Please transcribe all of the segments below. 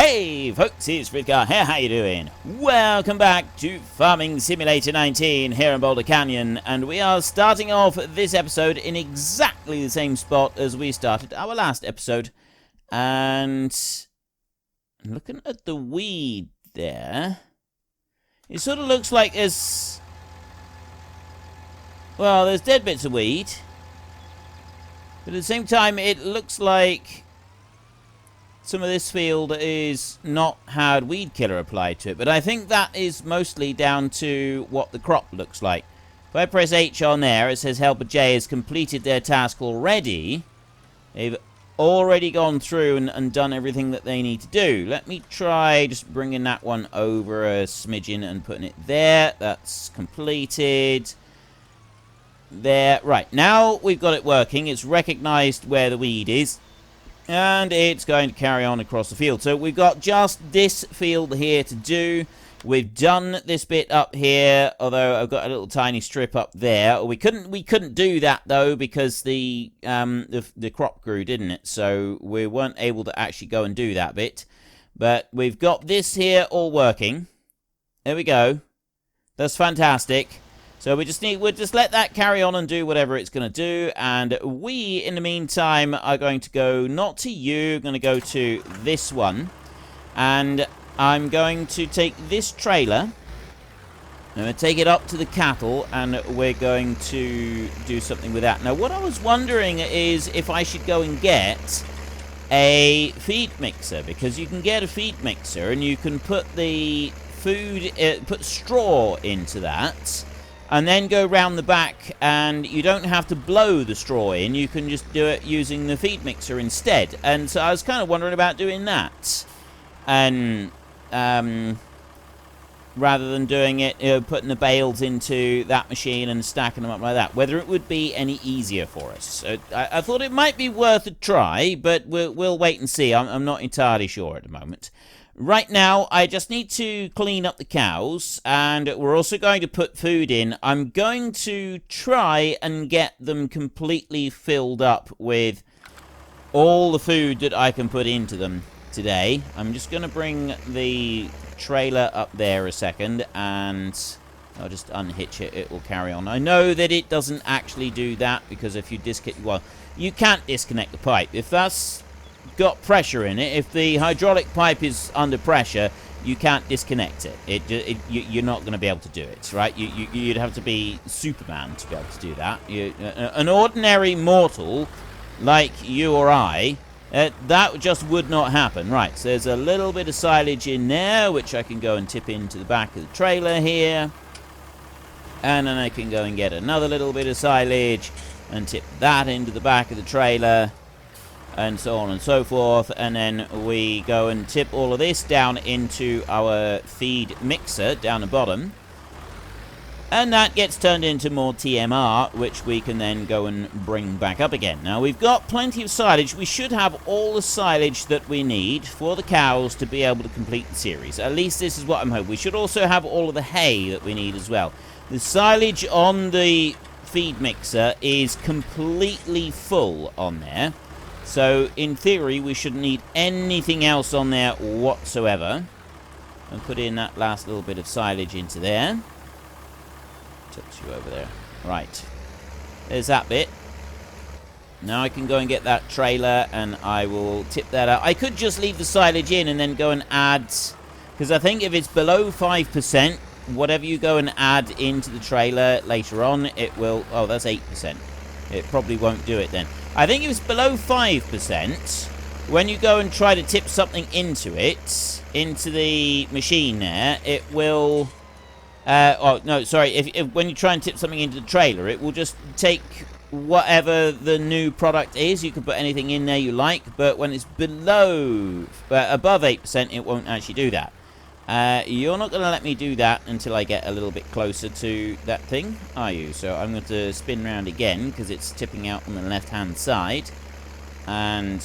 Hey folks, it's Fridgar here, how you doing? Welcome back to Farming Simulator 19 here in Boulder Canyon, and we are starting off this episode in exactly the same spot as we started our last episode. And looking at the weed there, it sort of looks like there's dead bits of weed, but at the same time it looks like some of this field is not had weed killer applied to it, but I think that is mostly down to what the crop looks like. If I press H on there, it says Helper J has completed their task already. They've already gone through and done everything that they need to do. Let me try just bringing that one over a smidgen and putting it there. That's completed. There. Right, now we've got it working. It's recognized where the weed is, and it's going to carry on across the field. So we've got just this field here to do. We've done this bit up here, although I've got a little tiny strip up there. We couldn't do that though because the crop grew, didn't it? So we weren't able to actually go and do that bit. But we've got this here all working. There we go. That's fantastic. So we'll just let that carry on and do whatever it's going to do. And we, in the meantime, are going to go not to you. I'm going to go to this one. And I'm going to take this trailer. I'm going to take it up to the cattle. And we're going to do something with that. Now, what I was wondering is if I should go and get a feed mixer. Because you can get a feed mixer and you can put the food, put straw into that. And then go round the back, and you don't have to blow the straw in. You can just do it using the feed mixer instead. And so I was kind of wondering about doing that. And rather than doing it, putting the bales into that machine and stacking them up like that. Whether it would be any easier for us. So I thought it might be worth a try, but we'll wait and see. I'm not entirely sure at the moment. Right now, I just need to clean up the cows, and we're also going to put food in. I'm going to try and get them completely filled up with all the food that I can put into them today. I'm just going to bring the trailer up there a second, and I'll just unhitch it. It will carry on. I know that it doesn't actually do that, because if you disconnect... Well, you can't disconnect the pipe. If that's got pressure in it, if the hydraulic pipe is under pressure, you can't disconnect it. You're not going to be able to do it, right? You'd have to be Superman to be able to do that. An ordinary mortal like you or I, that just would not happen. Right, so there's a little bit of silage in there, which I can go and tip into the back of the trailer here. And then I can go and get another little bit of silage and tip that into the back of the trailer. And so on and so forth, and then we go and tip all of this down into our feed mixer down the bottom, and that gets turned into more TMR, which we can then go and bring back up again. Now we've got plenty of silage. We should have all the silage that we need for the cows to be able to complete the series. At least this is what I'm hoping. We should also have all of the hay that we need as well. The silage on the feed mixer is completely full on there. So, in theory, we shouldn't need anything else on there whatsoever. And put in that last little bit of silage into there. Tips you over there. Right. There's that bit. Now I can go and get that trailer, and I will tip that out. I could just leave the silage in and then go and add... Because I think if it's below 5%, whatever you go and add into the trailer later on, it will... Oh, that's 8%. It probably won't do it then. I think if it's below 5%, when you go and try to tip something into it, into the machine there, it will... oh, no, sorry. If when you try and tip something into the trailer, it will just take whatever the new product is. You can put anything in there you like, but when it's below... above 8%, it won't actually do that. You're not going to let me do that until I get a little bit closer to that thing, are you? So I'm going to spin around again, because it's tipping out on the left-hand side. And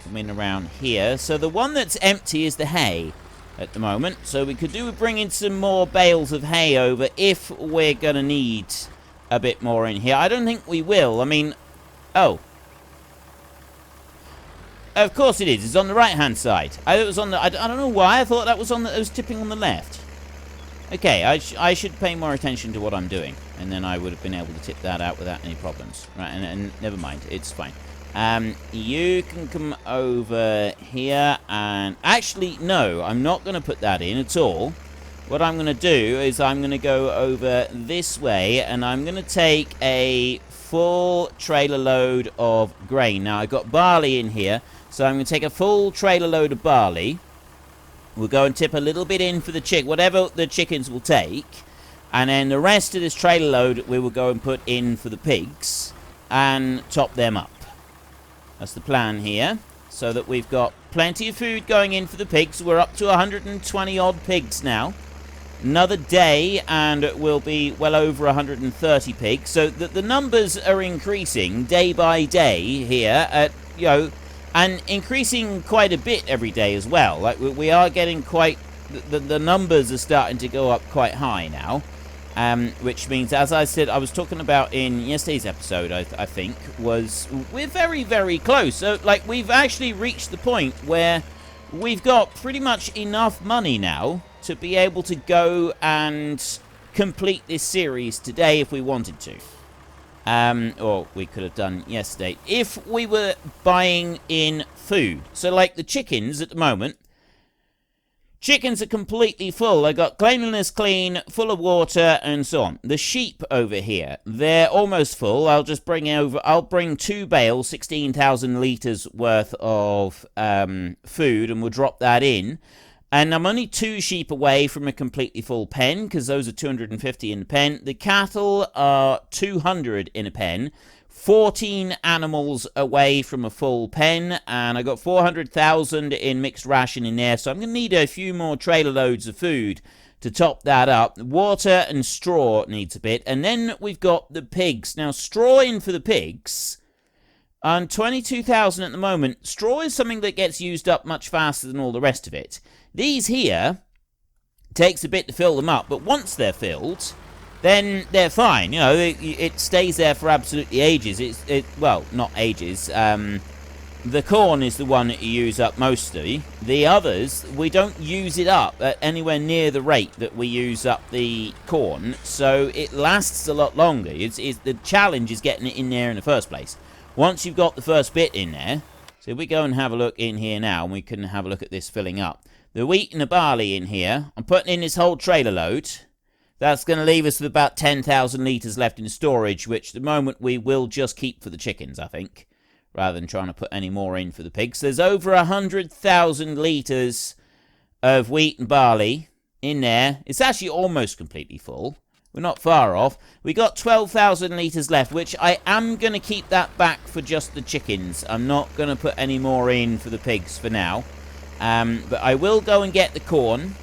come in around here. So the one that's empty is the hay at the moment. So we could do with bringing some more bales of hay over if we're going to need a bit more in here. I don't think we will. I mean... Oh. Of course it is. It's on the right-hand side. It was on the... I don't know why I thought that was on the... It was tipping on the left. Okay, I should pay more attention to what I'm doing. And then I would have been able to tip that out without any problems. Right, and never mind. It's fine. You can come over here and... Actually, no. I'm not going to put that in at all. What I'm going to do is I'm going to go over this way. And I'm going to take a full trailer load of grain. Now, I've got barley in here. So I'm going to take a full trailer load of barley. We'll go and tip a little bit in for the whatever the chickens will take. And then the rest of this trailer load we will go and put in for the pigs. And top them up. That's the plan here. So that we've got plenty of food going in for the pigs. We're up to 120 odd pigs now. Another day and we'll be well over 130 pigs. So the numbers are increasing day by day here at, you know, and increasing quite a bit every day as well. Like we are getting quite... The numbers are starting to go up quite high now. Which means, as I said, I was talking about in yesterday's episode, I think, was we're very, very close. So, like, we've actually reached the point where we've got pretty much enough money now to be able to go and complete this series today if we wanted to. Or we could have done yesterday. If we were buying in food. So, like, the chickens at the moment. Chickens are completely full. I got cleanliness clean, full of water, and so on. The sheep over here, they're almost full. I'll bring 2 bales, 16,000 litres worth of food, and we'll drop that in. And I'm only 2 sheep away from a completely full pen, because those are 250 in the pen. The cattle are 200 in a pen. 14 animals away from a full pen, and I got 400,000 in mixed ration in there, so I'm going to need a few more trailer loads of food to top that up. Water and straw needs a bit, and then we've got the pigs. Now, straw in for the pigs, on 22,000 at the moment. Straw is something that gets used up much faster than all the rest of it. These here takes a bit to fill them up, but once they're filled, then they're fine. You know, it stays there for absolutely ages. Well, not ages. The corn is the one that you use up mostly. The others, we don't use it up at anywhere near the rate that we use up the corn, so it lasts a lot longer. The challenge is getting it in there in the first place. Once you've got the first bit in there, so if we go and have a look in here now, and we can have a look at this filling up. The wheat and the barley in here, I'm putting in this whole trailer load. That's going to leave us with about 10,000 litres left in storage, which at the moment we will just keep for the chickens, I think, rather than trying to put any more in for the pigs. There's over 100,000 litres of wheat and barley in there. It's actually almost completely full. We're not far off. We got 12,000 litres left, which I am going to keep that back for just the chickens. I'm not going to put any more in for the pigs for now. But I will go and get the corn.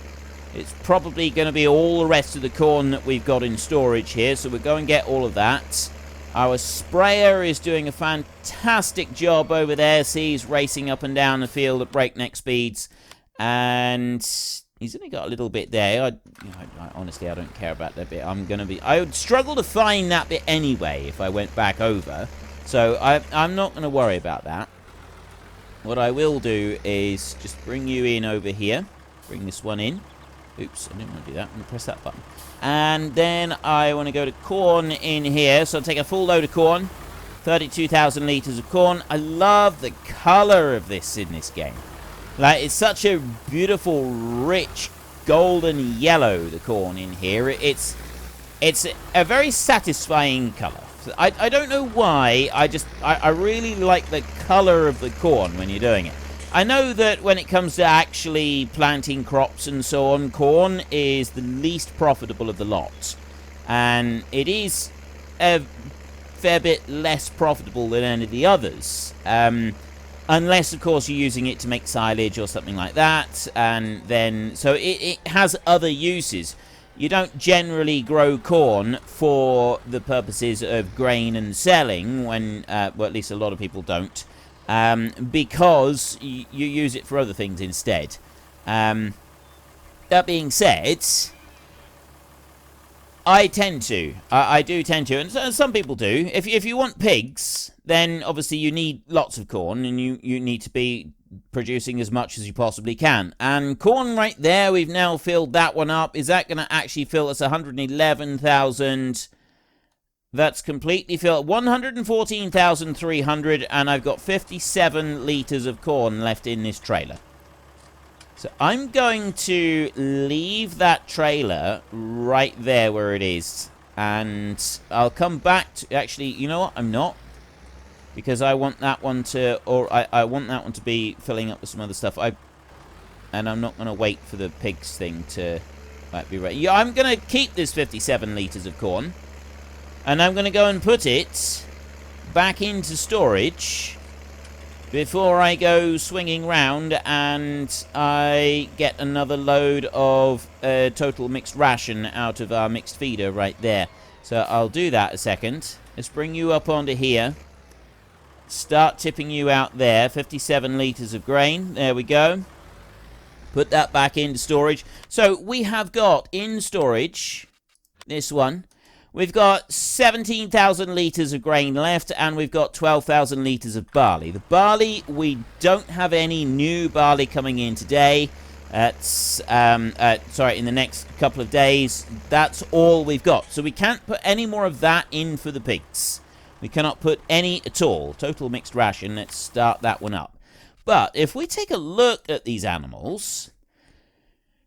It's probably going to be all the rest of the corn that we've got in storage here, so we'll go and get all of that. Our sprayer is doing a fantastic job over there. See, he's racing up and down the field at breakneck speeds, and he's only got a little bit there. Honestly, I don't care about that bit. I would struggle to find that bit anyway if I went back over, so I'm not going to worry about that. What I will do is just bring you in over here. Bring this one in. Oops, I didn't want to do that. I'm going to press that button. And then I want to go to corn in here. So I'll take a full load of corn. 32,000 litres of corn. I love the colour of this in this game. Like, it's such a beautiful, rich, golden yellow, the corn in here. It's a very satisfying colour. I don't know why. I really like the colour of the corn when you're doing it. I know that when it comes to actually planting crops and so on, corn is the least profitable of the lot. And it is a fair bit less profitable than any of the others. Unless, of course, you're using it to make silage or something like that. And then, so it has other uses. You don't generally grow corn for the purposes of grain and selling, when, well, at least a lot of people don't. Because you use it for other things instead. That being said, I tend to. I do tend to, and some people do. If you want pigs, then obviously you need lots of corn, and you need to be producing as much as you possibly can. And corn right there, we've now filled that one up. Is that going to actually fill us 111,000? That's completely filled. 114,300, and I've got 57 litres of corn left in this trailer. So I'm going to leave that trailer right there where it is. And I'll come back to... Actually, you know what? I'm not. Because I want that one to... Or I want that one to be filling up with some other stuff. And I'm not going to wait for the pigs thing to be ready. Yeah, I'm going to keep this 57 litres of corn. And I'm going to go and put it back into storage before I go swinging round and I get another load of total mixed ration out of our mixed feeder right there. So I'll do that a second. Let's bring you up onto here. Start tipping you out there. 57 litres of grain. There we go. Put that back into storage. So we have got in storage this one. We've got 17,000 litres of grain left, and we've got 12,000 litres of barley. The barley, we don't have any new barley coming in today. That's, in the next couple of days. That's all we've got. So we can't put any more of that in for the pigs. We cannot put any at all. Total mixed ration. Let's start that one up. But if we take a look at these animals,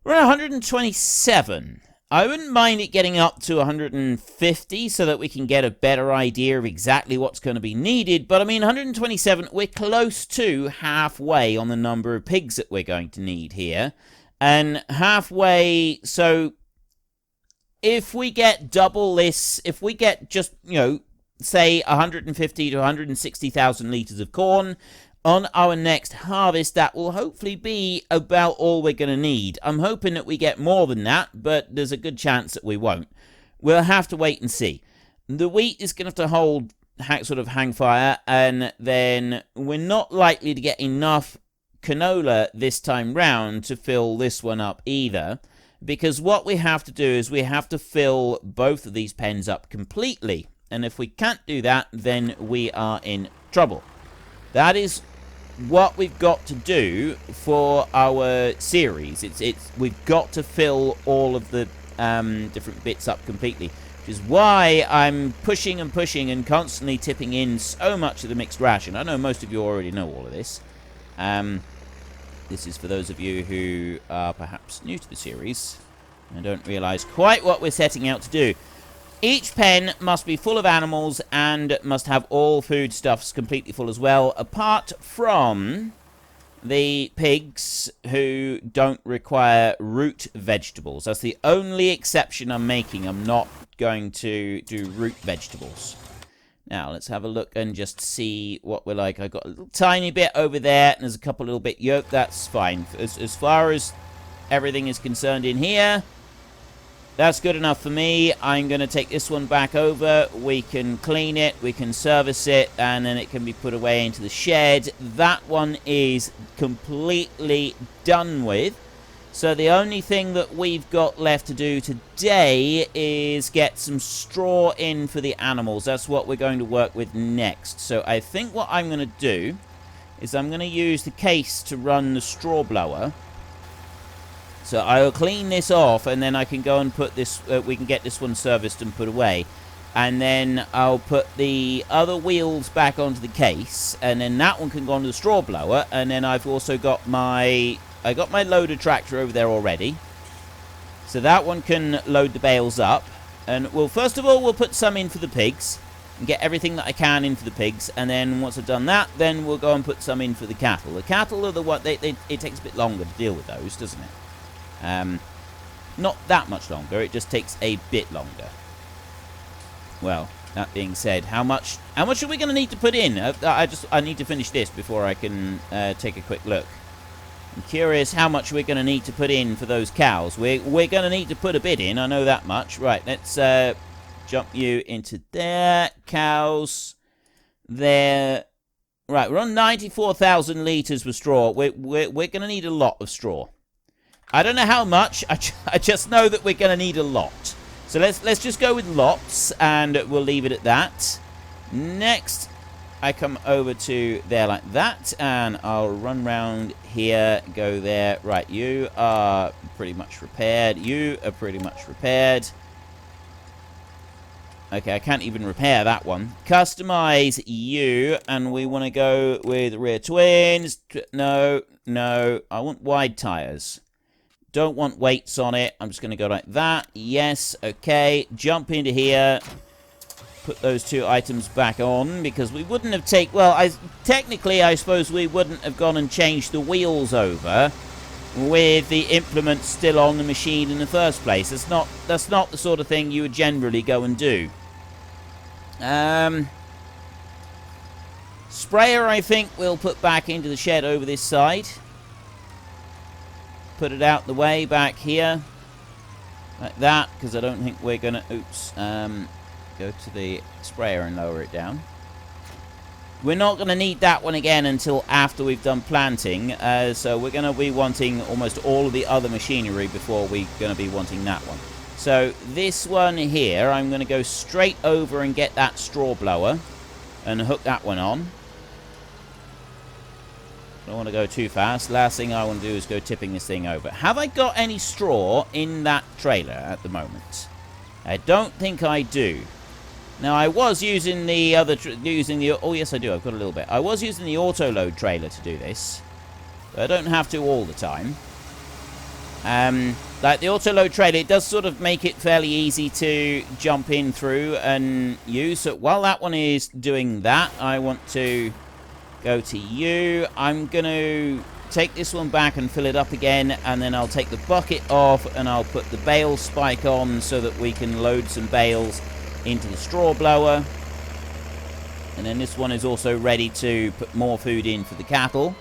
we're at 127. I wouldn't mind it getting up to 150 so that we can get a better idea of exactly what's going to be needed. But I mean, 127, we're close to halfway on the number of pigs that we're going to need here. And halfway, so if we get double this, if we get just, say 150 to 160,000 litres of corn on our next harvest, that will hopefully be about all we're going to need. I'm hoping that we get more than that, but there's a good chance that we won't. We'll have to wait and see. The wheat is going to have to hold, sort of hang fire, and then we're not likely to get enough canola this time round to fill this one up either, because what we have to do is we have to fill both of these pens up completely, and if we can't do that, then we are in trouble. That is what we've got to do for our series. We've got to fill all of the different bits up completely, which is why I'm pushing and pushing and constantly tipping in so much of the mixed ration. I know most of you already know all of this. This is for those of you who are perhaps new to the series and don't realize quite what we're setting out to do. Each pen must be full of animals and must have all foodstuffs completely full as well, apart from the pigs who don't require root vegetables. That's the only exception I'm making. I'm not going to do root vegetables. Now, let's have a look and just see what we're like. I've got a little tiny bit over there, and there's a couple little bit yolk. That's fine. As far as everything is concerned in here, that's good enough for me. I'm going to take this one back over. We can clean it, we can service it, and then it can be put away into the shed. That one is completely done with. So the only thing that we've got left to do today is get some straw in for the animals. That's what we're going to work with next. So I think what I'm going to do is I'm going to use the case to run the straw blower. So I'll clean this off, and then I can go and put this, we can get this one serviced and put away. And then I'll put the other wheels back onto the case, and then that one can go onto the straw blower. And then I've also got I got my loader tractor over there already. So that one can load the bales up. And well, first of all, we'll put some in for the pigs and get everything that I can in for the pigs. And then once I've done that, then we'll go and put some in for the cattle. The cattle are the one, it takes a bit longer to deal with those, doesn't it? Not that much longer, it just takes a bit longer. Well, that being said, how much are we going to need to put in? I need to finish this before I can take a quick look. I'm curious how much we're going to need to put in for those cows. We're going to need to put a bit in, I know that much. Right, let's jump you into there. Cows. There. Right, we're on 94,000 litres with straw. We're going to need a lot of straw. I don't know how much. I just know that we're going to need a lot. So let's just go with lots, and we'll leave it at that. Next, I come over to there like that, and I'll run round here, go there. Right, you are pretty much repaired. You are pretty much repaired. Okay, I can't even repair that one. Customize you, and we want to go with rear twins. No, no, I want wide tires. Don't want weights on it. I'm just going to go like that. Yes, okay. Jump into here. Put those 2 items back on, because we wouldn't have taken... Well, technically, I suppose we wouldn't have gone and changed the wheels over with the implements still on the machine in the first place. That's not the sort of thing you would generally go and do. Sprayer, I think we'll put back into the shed over this side. Put it out the way back here. Like that, because I don't think we're going to... Oops. Go to the sprayer and lower it down. We're not going to need that one again until after we've done planting. So we're going to be wanting almost all of the other machinery before we're going to be wanting that one. So this one here, I'm going to go straight over and get that straw blower and hook that one on. Don't want to go too fast. Last thing I want to do is go tipping this thing over. Have I got any straw in that trailer at the moment? I don't think I do. Now, I was using the other... oh, yes, I do. I've got a little bit. I was using the autoload trailer to do this. But I don't have to all the time. Like the autoload trailer, it does sort of make it fairly easy to jump in through and use. So while that one is doing that, I want to go to you. I'm going to take this one back and fill it up again, and then I'll take the bucket off and I'll put the bale spike on so that we can load some bales into the straw blower. And then this one is also ready to put more food in for the cattle.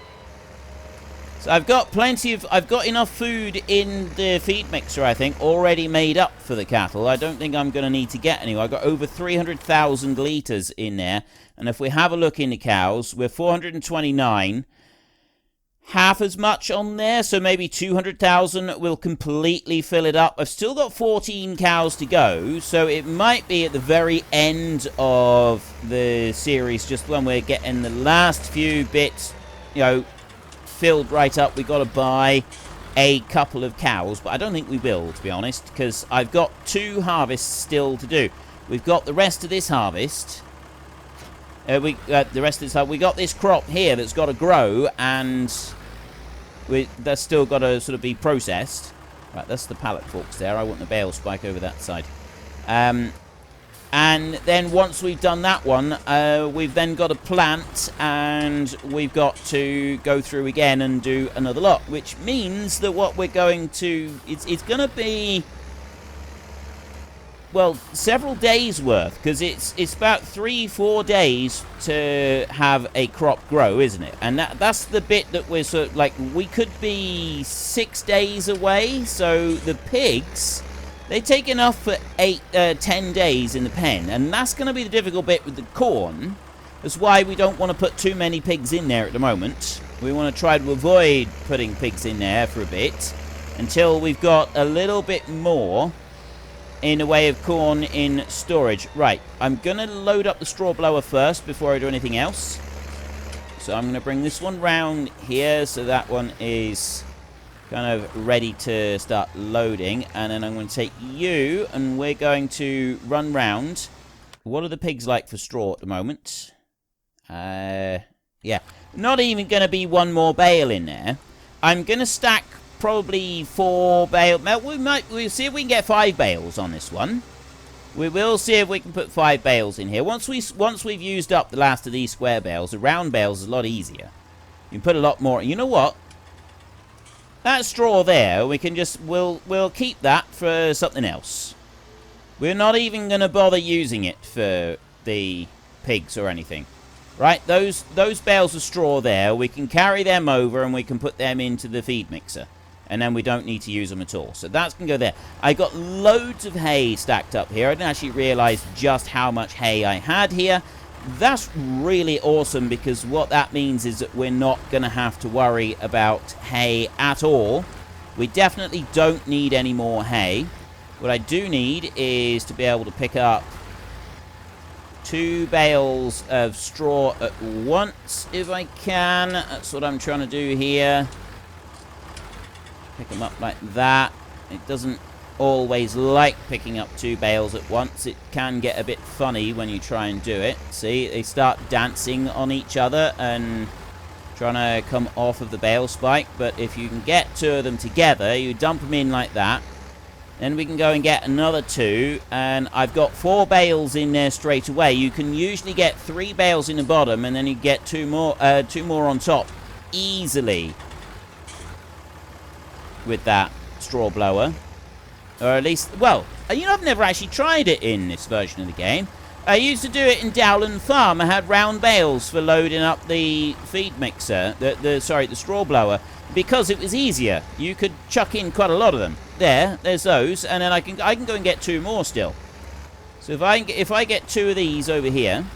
So I've got enough food in the feed mixer, I think, already made up for the cattle. I don't think I'm going to need to get any. I've got over 300,000 litres in there. And if we have a look in the cows, we're 429. Half as much on there, so maybe 200,000 will completely fill it up. I've still got 14 cows to go, so it might be at the very end of the series, just when we're getting the last few bits, you know, filled right up. We've got to buy a couple of cows, but I don't think we will, to be honest, because I've got 2 harvests still to do. We've got the rest of this harvest. We got this crop here that's got to grow, and that's still got to sort of be processed. Right, that's the pallet forks there. I want the bale spike over that side. And then once we've done that one, we've then got to plant, and we've got to go through again and do another lot, which means that what we're going to... It's going to be... well, several days worth, because it's about 3-4 days to have a crop grow, isn't it? And that's the bit that we're sort of like, we could be 6 days away. So the pigs, they take enough for 10 days in the pen, and that's going to be the difficult bit with the corn. That's why we don't want to put too many pigs in there at the moment. We want to try to avoid putting pigs in there for a bit until we've got a little bit more in the way of corn in storage. Right, I'm going to load up the straw blower first before I do anything else. So I'm going to bring this one round here so that one is kind of ready to start loading. And then I'm going to take you, and we're going to run round. What are the pigs like for straw at the moment? Yeah, not even going to be one more bale in there. I'm going to stack probably 4 bales. We'll see if we can get 5 bales on this one. We will see if we can put 5 bales in here. Once we've used up the last of these square bales, the round bales is a lot easier. You can put a lot more. You know what? That straw there, we can just we'll keep that for something else. We're not even going to bother using it for the pigs or anything. Right, those bales of straw there, we can carry them over and we can put them into the feed mixer. And then we don't need to use them at all. So that's going to go there. I got loads of hay stacked up here. I didn't actually realize just how much hay I had here. That's really awesome, because what that means is that we're not going to have to worry about hay at all. We definitely don't need any more hay. What I do need is to be able to pick up 2 bales of straw at once, if I can. That's what I'm trying to do here. Pick them up like that. It doesn't always like picking up 2 bales at once. It can get a bit funny when you try and do it. See, they start dancing on each other and trying to come off of the bale spike. But if you can get 2 of them together, you dump them in like that. Then we can go and get another 2, and I've got 4 bales in there straight away. You can usually get 3 bales in the bottom, and then you get 2 more on top easily with that straw blower. Or at least, well, you know, I've never actually tried it in this version of the game. I used to do it in Dowland Farm. I had round bales for loading up the feed mixer, the straw blower, because it was easier. You could chuck in quite a lot of them. There's those, and then I can go and get 2 more still. So if I get 2 of these over here,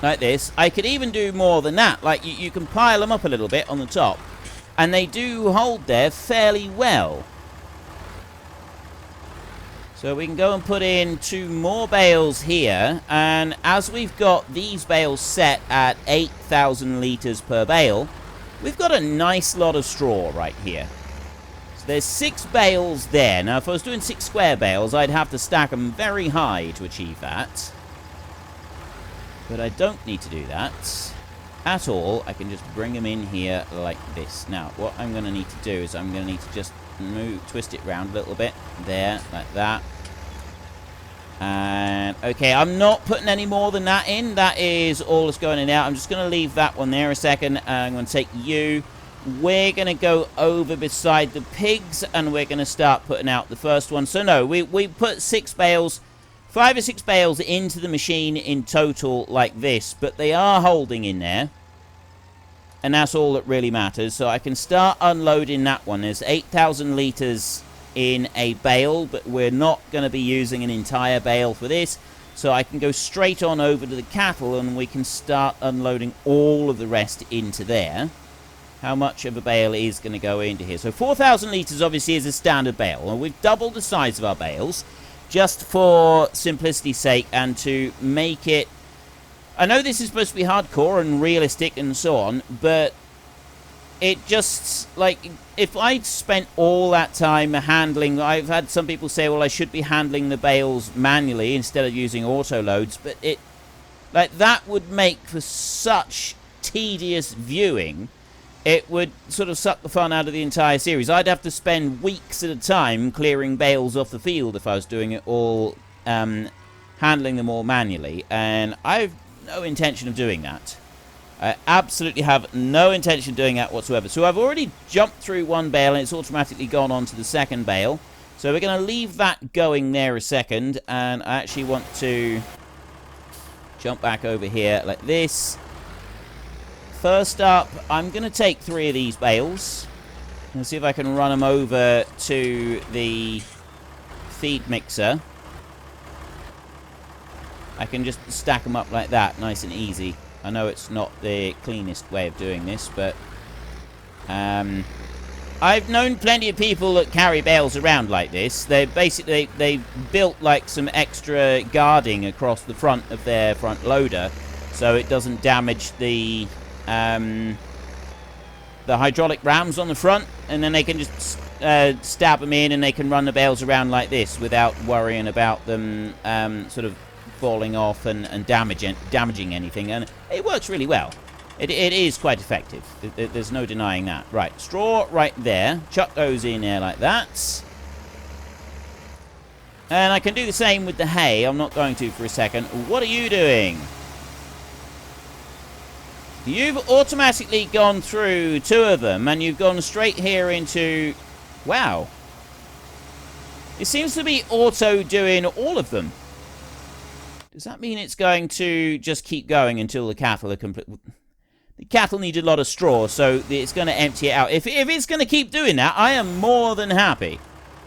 like this, I could even do more than that. Like you can pile them up a little bit on the top, and they do hold there fairly well. So we can go and put in 2 more bales here, and as we've got these bales set at 8,000 litres per bale, we've got a nice lot of straw right here. So there's 6 bales there. Now if I was doing 6 square bales, I'd have to stack them very high to achieve that. But I don't need to do that at all. I can just bring them in here like this. Now what I'm going to need to do is I'm going to need to just twist it round a little bit. There, like that. And okay, I'm not putting any more than that in. That is all that's going in there. I'm just going to leave that one there a second, and I'm going to take you. We're going to go over beside the pigs, and we're going to start putting out the first one. So no, we put 6 bales, 5 or 6 bales into the machine in total like this, but they are holding in there. And that's all that really matters. So I can start unloading that one. There's 8,000 litres in a bale, but we're not going to be using an entire bale for this. So I can go straight on over to the cattle, and we can start unloading all of the rest into there. How much of a bale is going to go into here? So 4,000 litres obviously is a standard bale. And we've doubled the size of our bales just for simplicity's sake and to make it... I know this is supposed to be hardcore and realistic and so on, but it just, like, if I'd spent all that time handling... I've had some people say, well, I should be handling the bales manually instead of using autoloads, but it... like, that would make for such tedious viewing. It would sort of suck the fun out of the entire series. I'd have to spend weeks at a time clearing bales off the field if I was doing it all, handling them all manually, and I've no intention of doing that. I absolutely have no intention of doing that whatsoever. So I've already jumped through one bale and it's automatically gone on to the second bale. So we're going to leave that going there a second, and I actually want to jump back over here like this. First up, I'm going to take 3 of these bales and see if I can run them over to the feed mixer. I can just stack them up like that, nice and easy. I know it's not the cleanest way of doing this, but I've known plenty of people that carry bales around like this. They built like some extra guarding across the front of their front loader, so it doesn't damage the hydraulic rams on the front, and then they can just stab them in, and they can run the bales around like this without worrying about them sort of falling off and damaging anything. And it works really well. It is quite effective. There's no denying that. Right, straw right there. Chuck those in there like that. And I can do the same with the hay. I'm not going to for a second. What are you doing? You've automatically gone through 2 of them, and you've gone straight here into... wow. It seems to be auto doing all of them. Does that mean it's going to just keep going until the cattle are complete? The cattle need a lot of straw, so it's going to empty it out. If it's going to keep doing that, I am more than happy.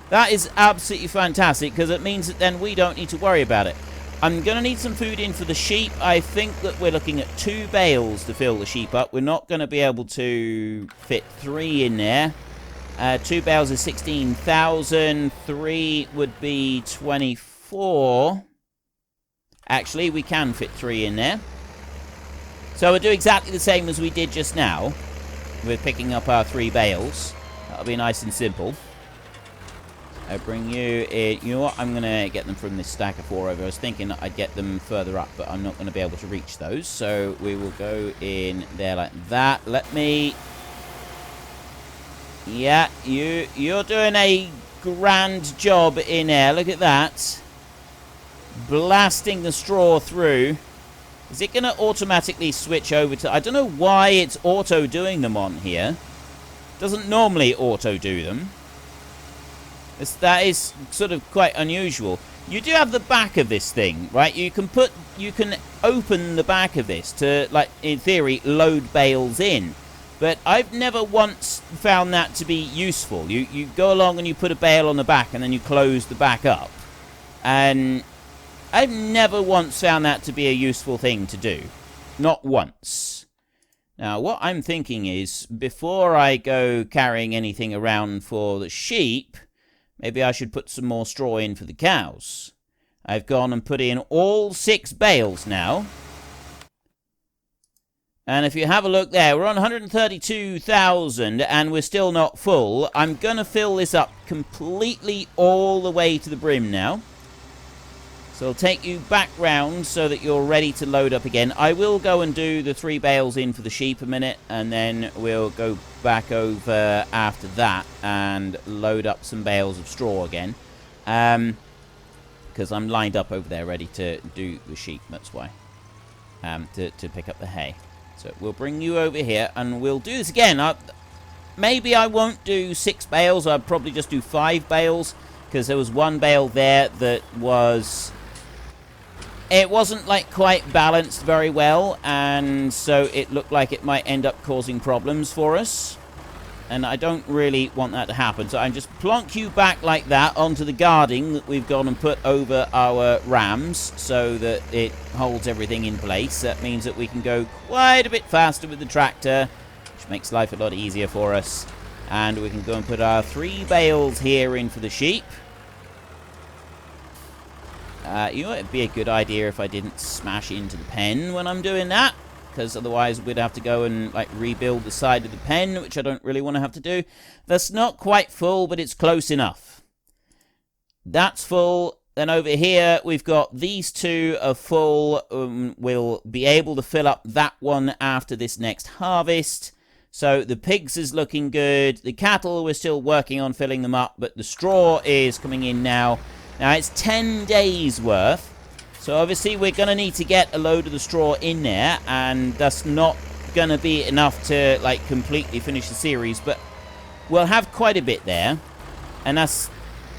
That is absolutely fantastic, because it means that then we don't need to worry about it. I'm going to need some food in for the sheep. I think that we're looking at 2 bales to fill the sheep up. We're not going to be able to fit 3 in there. 2 bales is 16,000. 3 would be 24. Actually, we can fit 3 in there. So we'll do exactly the same as we did just now. We're picking up our 3 bales. That'll be nice and simple. I'll bring you in. You know what? I'm going to get them from this stack of 4 over. I was thinking I'd get them further up, but I'm not going to be able to reach those. So we will go in there like that. Let me... Yeah, you're doing a grand job in there. Look at that. Blasting the straw through. Is it going to automatically switch over to... I don't know why it's auto doing them on here. Doesn't normally auto do them. That is sort of quite unusual. You do have the back of this thing, right? You can open the back of this to, like, in theory, load bales in. But I've never once found that to be useful. You go along and you put a bale on the back and then you close the back up. And I've never once found that to be a useful thing to do. Not once. Now, what I'm thinking is, before I go carrying anything around for the sheep, maybe I should put some more straw in for the cows. I've gone and put in all 6 bales now. And if you have a look there, we're on 132,000 and we're still not full. I'm going to fill this up completely all the way to the brim now. So I'll take you back round so that you're ready to load up again. I will go and do the 3 bales in for the sheep a minute, and then we'll go back over after that and load up some bales of straw again. Because I'm lined up over there ready to do the sheep, that's why. To pick up the hay. So we'll bring you over here and we'll do this again. Maybe I won't do 6 bales, I'll probably just do 5 bales. Because there was 1 bale there that was... It wasn't, like, quite balanced very well, and so it looked like it might end up causing problems for us. And I don't really want that to happen. So I just plonk you back like that onto the guarding that we've gone and put over our rams so that it holds everything in place. That means that we can go quite a bit faster with the tractor, which makes life a lot easier for us. And we can go and put our 3 bales here in for the sheep. You know, it'd be a good idea if I didn't smash into the pen when I'm doing that, because otherwise we'd have to go and, like, rebuild the side of the pen, which I don't really want to have to do. That's not quite full, but it's close enough. That's full. Then over here, we've got these 2 are full. We'll be able to fill up that one after this next harvest. So the pigs is looking good. The cattle, we're still working on filling them up, but the straw is coming in now. Now, it's 10 days worth, so obviously we're going to need to get a load of the straw in there, and that's not going to be enough to, like, completely finish the series, but we'll have quite a bit there, and that's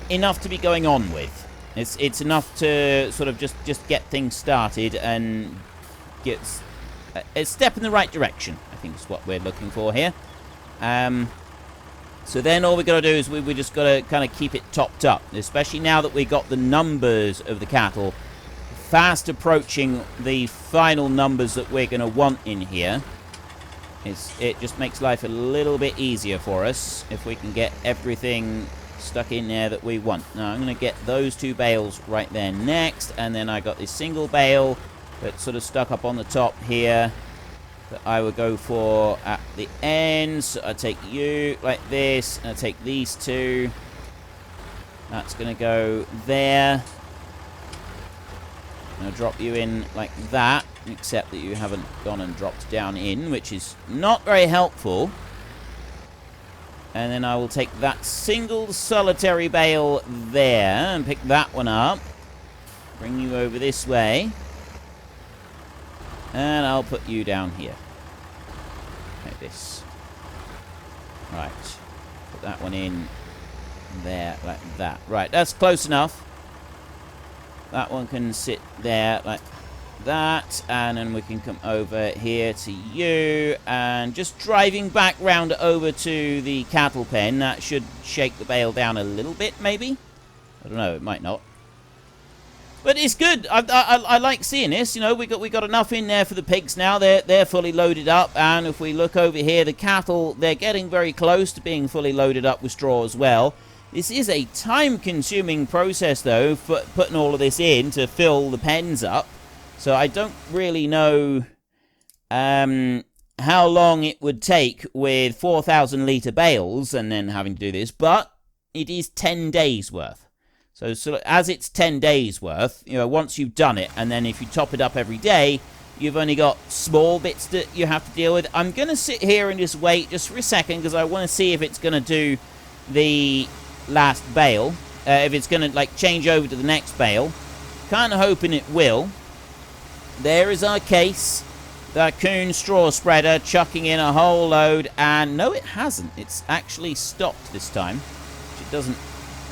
enough to be going on with. It's enough to sort of just get things started and get a step in the right direction, I think is what we're looking for here. So then all we got to do is we just got to kind of keep it topped up, especially now that we got the numbers of the cattle fast approaching the final numbers that we're going to want in here. It just makes life a little bit easier for us if we can get everything stuck in there that we want. Now I'm going to get those 2 bales right there next, and then I got this single bale that's sort of stuck up on the top here that I will go for at the end. So I take you like this, and I take these 2. That's going to go there. I'll drop you in like that, except that you haven't gone and dropped down in, which is not very helpful. And then I will take that single solitary bale there and pick that one up. Bring you over this way. And I'll put you down here. Like this. Right. Put that one in there like that. Right, that's close enough. That one can sit there like that. And then we can come over here to you. And just driving back round over to the cattle pen. That should shake the bale down a little bit, maybe? I don't know, it might not. But it's good. I like seeing this. You know, we got enough in there for the pigs now. They're fully loaded up, and if we look over here, the cattle, they're getting very close to being fully loaded up with straw as well. This is a time-consuming process, though, for putting all of this in to fill the pens up. So I don't really know how long it would take with 4,000-litre bales and then having to do this, but it is 10 days worth. So as it's 10 days worth, you know, once you've done it, and then if you top it up every day, you've only got small bits that you have to deal with. I'm going to sit here and just wait just for a second, because I want to see if it's going to do the last bale. If it's going to, like, change over to the next bale. Kind of hoping it will. There is our case. The Coon straw spreader chucking in a whole load. And no, it hasn't. It's actually stopped this time. Which it doesn't...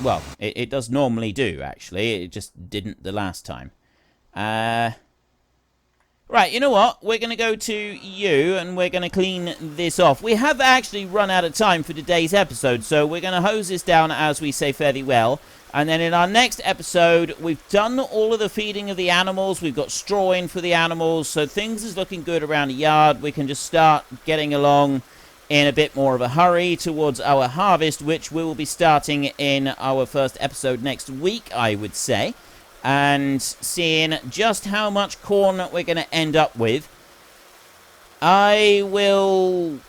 Well, it does normally do, actually. It just didn't the last time. Right, you know what? We're going to go to you, and we're going to clean this off. We have actually run out of time for today's episode, so we're going to hose this down, as we say, fairly well. And then in our next episode, we've done all of the feeding of the animals. We've got straw in for the animals, so things is looking good around the yard. We can just start getting along in a bit more of a hurry towards our harvest, which we will be starting in our first episode next week, I would say, and seeing just how much corn we're going to end up with. I will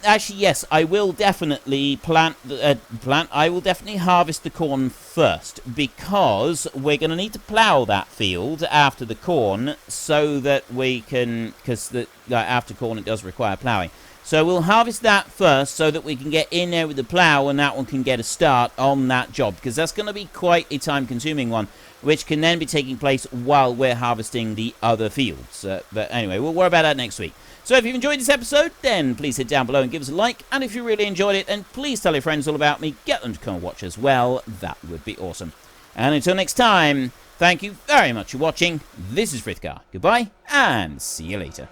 actually, yes, I will definitely I will definitely harvest the corn first, because we're going to need to plough that field after the corn, so that we can, because after corn it does require ploughing. So we'll harvest that first so that we can get in there with the plough, and that one can get a start on that job, because that's going to be quite a time-consuming one, which can then be taking place while we're harvesting the other fields. But anyway, we'll worry about that next week. So if you've enjoyed this episode, then please hit down below and give us a like. And if you really enjoyed it, then please tell your friends all about me. Get them to come and watch as well. That would be awesome. And until next time, thank you very much for watching. This is Frithgar. Goodbye, and see you later.